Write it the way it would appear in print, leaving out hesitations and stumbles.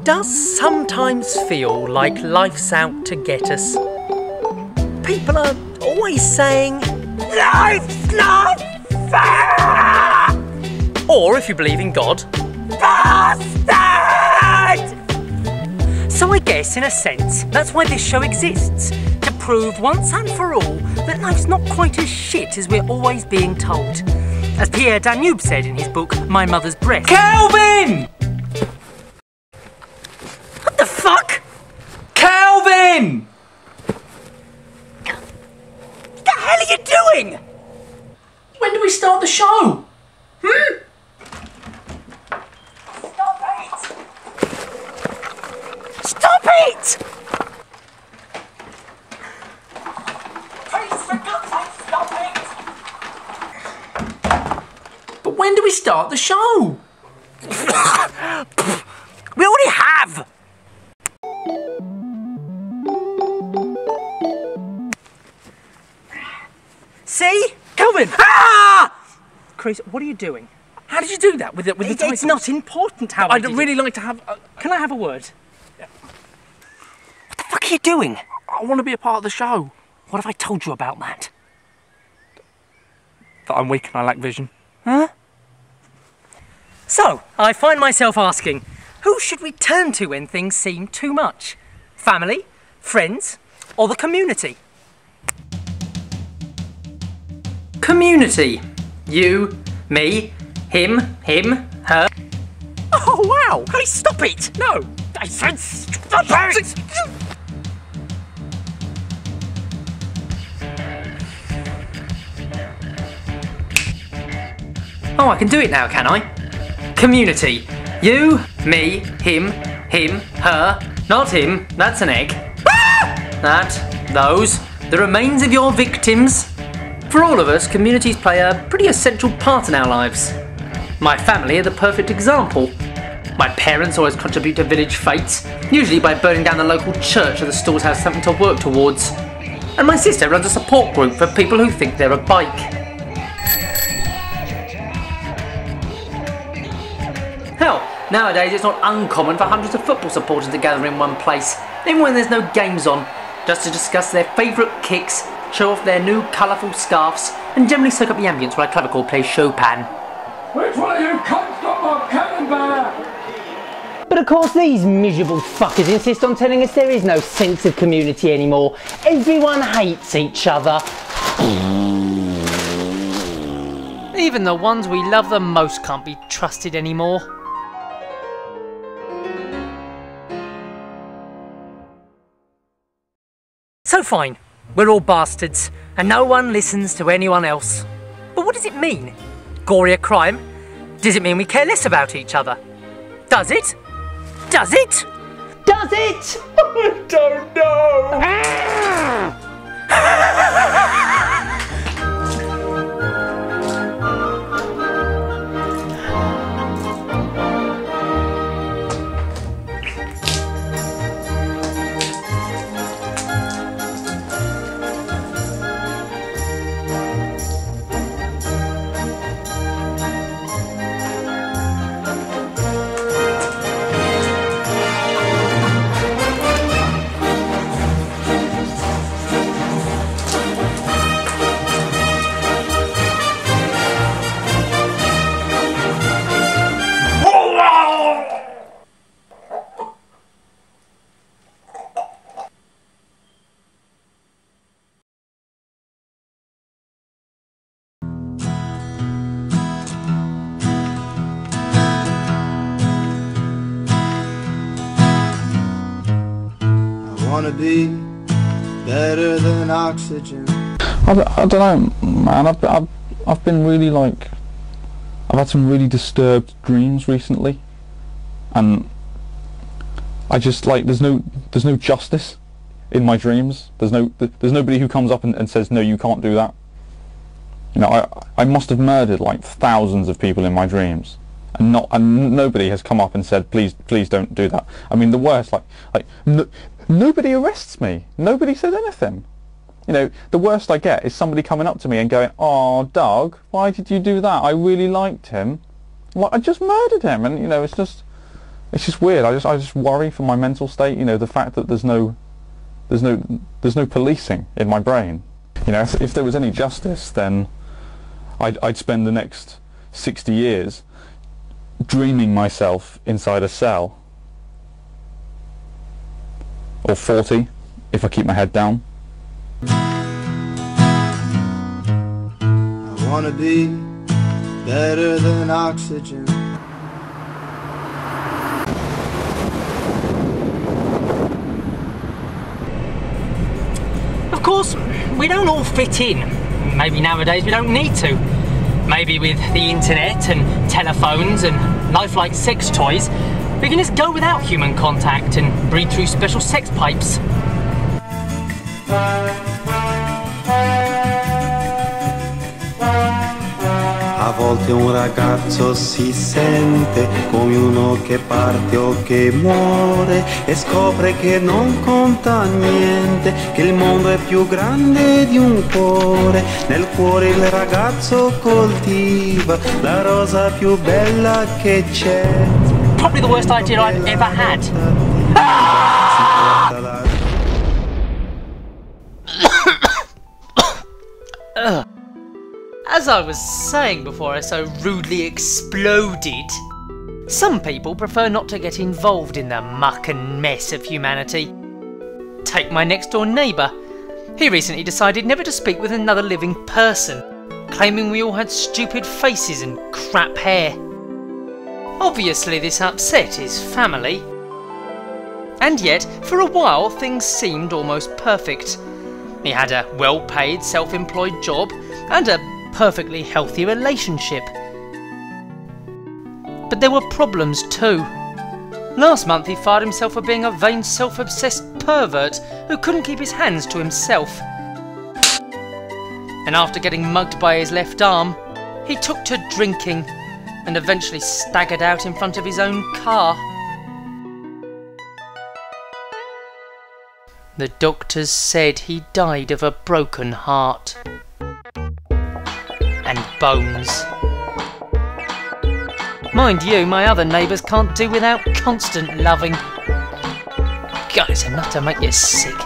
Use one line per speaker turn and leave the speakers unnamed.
does sometimes feel like life's out to get us. People are always saying, "Life's not fair!" Or, if you believe in God, "Bastard!" So I guess, in a sense, that's why this show exists. To prove once and for all that life's not quite as shit as we're always being told. As Pierre Danube said in his book, My Mother's Breast. Calvin! What the fuck? Calvin! What the hell are you doing? When do we start the show? Stop it! Stop it! Please, for God's sake, stop it! But when do we start the show? We already have! See? Calvin! Ah! Chris, what are you doing? How did you do that with the title? It's not important how I'd really like to have... Can I have a word? Yeah. What the fuck are you doing? I want to be a part of the show. What have I told you about that? That I'm weak and I lack vision. Huh? So, I find myself asking, who should we turn to when things seem too much? Family? Friends? Or the community? Community. You, me, him, her. Oh wow! Hey, stop it! No! I said stop it! Oh, I can do it now, can I? Community. You, me, him, her. Not him, that's an egg. Ah! That, those, the remains of your victims. For all of us, communities play a pretty essential part in our lives. My family are the perfect example. My parents always contribute to village fates, usually by burning down the local church so the stores have something to work towards. And my sister runs a support group for people who think they're a bike. Hell, nowadays it's not uncommon for hundreds of football supporters to gather in one place, even when there's no games on, just to discuss their favourite kicks, show off their new colourful scarves, and generally soak up the ambience while a clavichord plays Chopin.
Which one of you cunts got my camembert?
But of course these miserable fuckers insist on telling us there is no sense of community anymore. Everyone hates each other.
Even the ones we love the most can't be trusted anymore. So fine, we're all bastards, and no one listens to anyone else. But what does it mean? Gory crime? Does it mean we care less about each other? Does it? Does it?
Does it?
I don't know.
Wanna be better than oxygen.
I don't know, man. I've been really like, I've had some really disturbed dreams recently, and I just like there's no justice in my dreams. There's nobody who comes up and says no, you can't do that. You know, I must have murdered like thousands of people in my dreams, and nobody has come up and said please don't do that. I mean, the worst, nobody arrests me. Nobody says anything. You know, the worst I get is somebody coming up to me and going, "Oh, Doug, why did you do that? I really liked him. Like, I just murdered him." And you know, it's It's just weird. I just worry for my mental state. You know, the fact that there's no policing in my brain. You know, if there was any justice, then I'd spend the next 60 years dreaming myself inside a cell, or 40 if I keep my head down.
I wanna be better than oxygen.
Of course, we don't all fit in. Maybe nowadays we don't need to. Maybe with the internet and telephones and lifelike sex toys, we can just go without human contact and breathe through special sex pipes.
A volte un ragazzo si sente come uno che parte o che muore e scopre che non conta niente, che il mondo è più grande di un cuore. Nel cuore il ragazzo coltiva la rosa più bella che c'è.
Probably the worst idea I've ever had. As I was saying before I so rudely exploded, some people prefer not to get involved in the muck and mess of humanity. Take my next door neighbour. He recently decided never to speak with another living person, claiming we all had stupid faces and crap hair. Obviously this upset his family. And yet, for a while things seemed almost perfect. He had a well-paid, self-employed job and a perfectly healthy relationship. But there were problems too. Last month he fired himself for being a vain, self-obsessed pervert who couldn't keep his hands to himself. And after getting mugged by his left arm, he took to drinking and eventually staggered out in front of his own car. The doctors said he died of a broken heart. And bones. Mind you, my other neighbours can't do without constant loving. God, it's enough to make you sick.